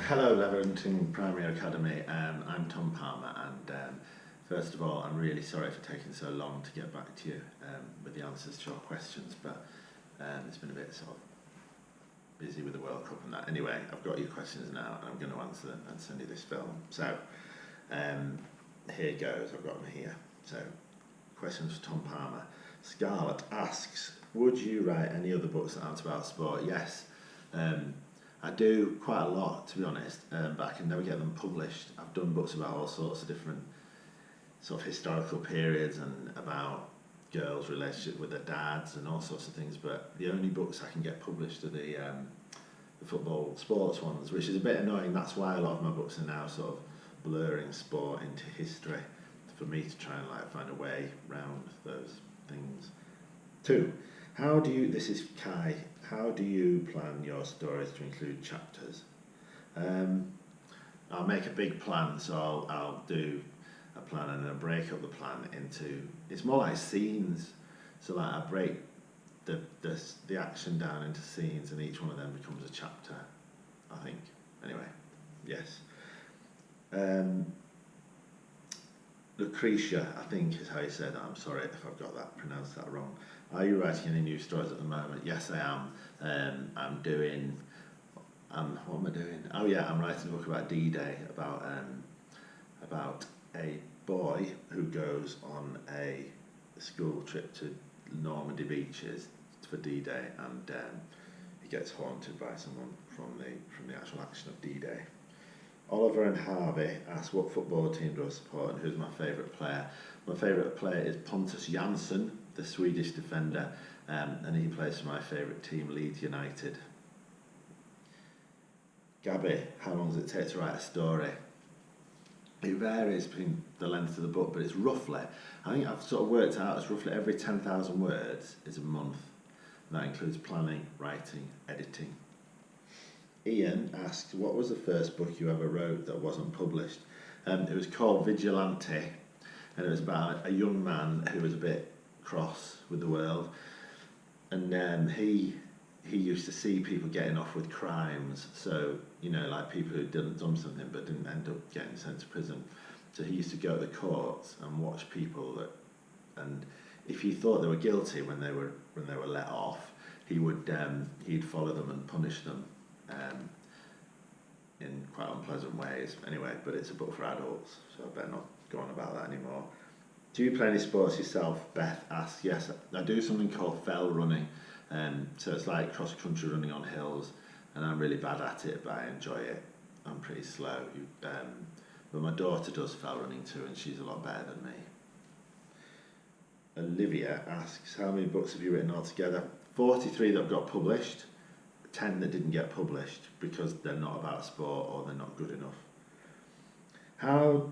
Hello Leverington Primary Academy, I'm Tom Palmer, and first of all I'm really sorry for taking so long to get back to you with the answers to your questions, but it's been a bit sort of busy with the World Cup and that. Anyway, I've got your questions now and I'm going to answer them and send you this film. So here goes, I've got them here. So questions for Tom Palmer. Scarlett asks, would you write any other books that aren't about sport? Yes. I do quite a lot, to be honest, but I can never get them published. I've done books about all sorts of different sort of historical periods and about girls' relationship with their dads and all sorts of things, but the only books I can get published are the football sports ones, which is a bit annoying. That's why a lot of my books are now sort of blurring sport into history, for me to try and find a way around those things. 2. This is Kai, how do you plan your stories to include chapters? I'll make a big plan, so I'll do a plan and then I'll break up the plan into, it's more like scenes, so I break the action down into scenes and each one of them becomes a chapter, I think. Anyway, yes. Lucretia, I think is how you say that. I'm sorry if I've got that, pronounced that wrong. Are you writing any new stories at the moment? Yes, I am. I'm doing. What am I doing? Oh yeah, I'm writing a book about D-Day, about a boy who goes on a school trip to Normandy beaches for D-Day, and he gets haunted by someone from the actual action of D-Day. Oliver and Harvey ask, what football team do I support and who's my favourite player? My favourite player is Pontus Jansson, the Swedish defender, and he plays for my favourite team, Leeds United. Gabby, how long does it take to write a story? It varies between the length of the book, but it's roughly, I think I've sort of worked out, it's roughly every 10,000 words is a month. And that includes planning, writing, editing. Ian asks, what was the first book you ever wrote that wasn't published? It was called Vigilante, and it was about a young man who was a bit cross with the world, and he used to see people getting off with crimes, so like people who done something but didn't end up getting sent to prison. So he used to go to the courts and watch people and if he thought they were guilty when they were let off, he'd follow them and punish them in quite unpleasant ways. Anyway, but it's a book for adults, so I better not go on about that anymore. Do you play any sports yourself? Beth asks. Yes, I do something called fell running, so it's like cross-country running on hills, and I'm really bad at it, but I enjoy it. I'm pretty slow, but my daughter does fell running too, and she's a lot better than me. Olivia asks, how many books have you written altogether? 43 that got published, 10 that didn't get published because they're not about sport or they're not good enough. Do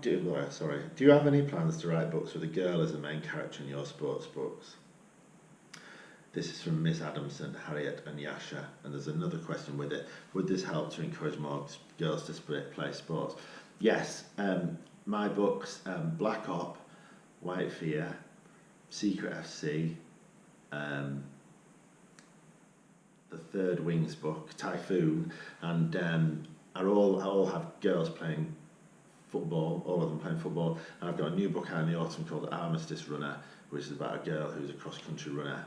you have any plans to write books with a girl as the main character in your sports books? This is from Miss Adamson, Harriet and Yasha, and there's another question with it. Would this help to encourage more girls to play sports? Yes, my books, Black Op, White Fear, Secret FC, the Third Wings book, Typhoon, and I all have girls playing football, all of them playing football, and I've got a new book out in the autumn called Armistice Runner, which is about a girl who's a cross-country runner.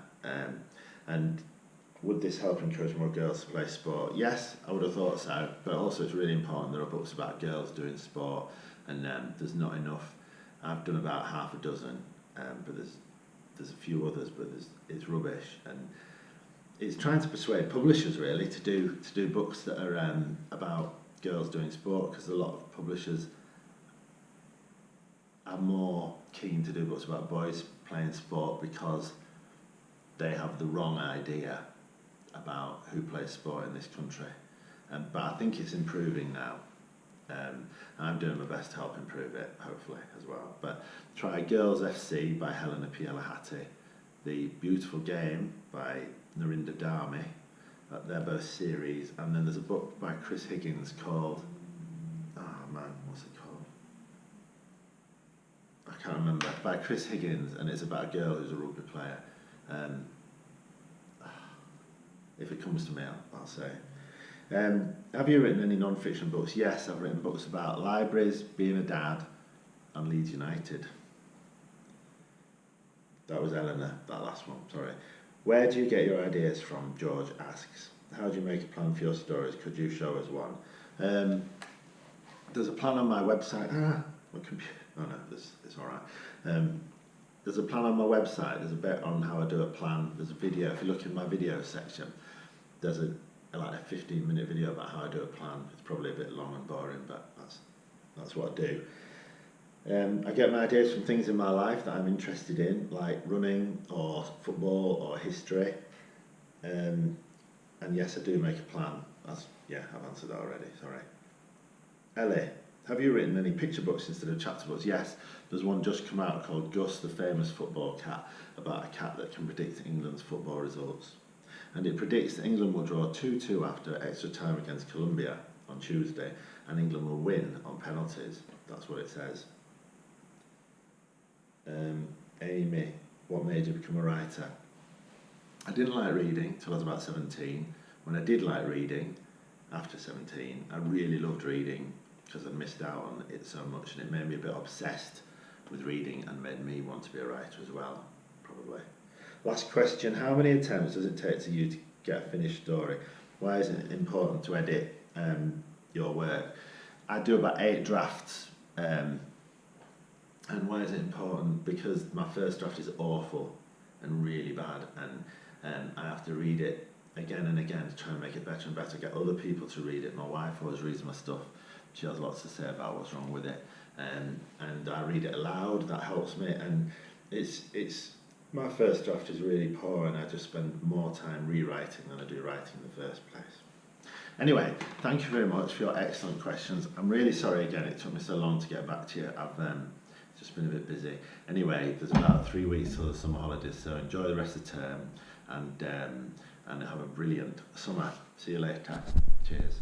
And would this help encourage more girls to play sport? Yes, I would have thought so, but also it's really important there are books about girls doing sport, and there's not enough. I've done about half a dozen, but there's a few others, but it's rubbish, and it's trying to persuade publishers really to do books that are about girls doing sport, because a lot of publishers are more keen to do books about boys playing sport because they have the wrong idea about who plays sport in this country. But I think it's improving now. I'm doing my best to help improve it, hopefully, as well. But try Girls FC by Helena Pielahati, The Beautiful Game by Narinder Dharmi, they're both series, and then there's a book by Chris Higgins called, what's it called? I can't remember, by Chris Higgins, and it's about a girl who's a rugby player. If it comes to me, I'll say. Have you written any non-fiction books? Yes, I've written books about libraries, being a dad, and Leeds United. That was Eleanor, that last one, sorry. Where do you get your ideas from? George asks. How do you make a plan for your stories? Could you show us one? There's a plan on my website. My computer. Oh no, it's all right. There's a plan on my website. There's a bit on how I do a plan. There's a video. If you look in my video section, there's like a 15-minute video about how I do a plan. It's probably a bit long and boring, but that's what I do. I get my ideas from things in my life that I'm interested in, like running or football or history. And yes, I do make a plan. I've answered that already, sorry. Ellie, have you written any picture books instead of chapter books? Yes, there's one just come out called Gus, the famous football cat, about a cat that can predict England's football results. And it predicts that England will draw 2-2 after extra time against Colombia on Tuesday, and England will win on penalties. That's what it says. Amy, what made you become a writer? I didn't like reading till I was about 17. When I did like reading, after 17, I really loved reading because I missed out on it so much, and it made me a bit obsessed with reading and made me want to be a writer as well, probably. Last question, how many attempts does it take to you to get a finished story? Why is it important to edit your work? I do about 8 drafts. And why is it important? Because my first draft is awful and really bad, and I have to read it again and again to try and make it better and better, get other people to read it. My wife always reads my stuff. She has lots to say about what's wrong with it, and I read it aloud. That helps me, and it's my first draft is really poor, and I just spend more time rewriting than I do writing in the first place. Anyway, thank you very much for your excellent questions. I'm really sorry again it took me so long to get back to you. I've just been a bit busy. Anyway, there's about 3 weeks till the summer holidays, so enjoy the rest of the term, and have a brilliant summer. See you later. Cheers.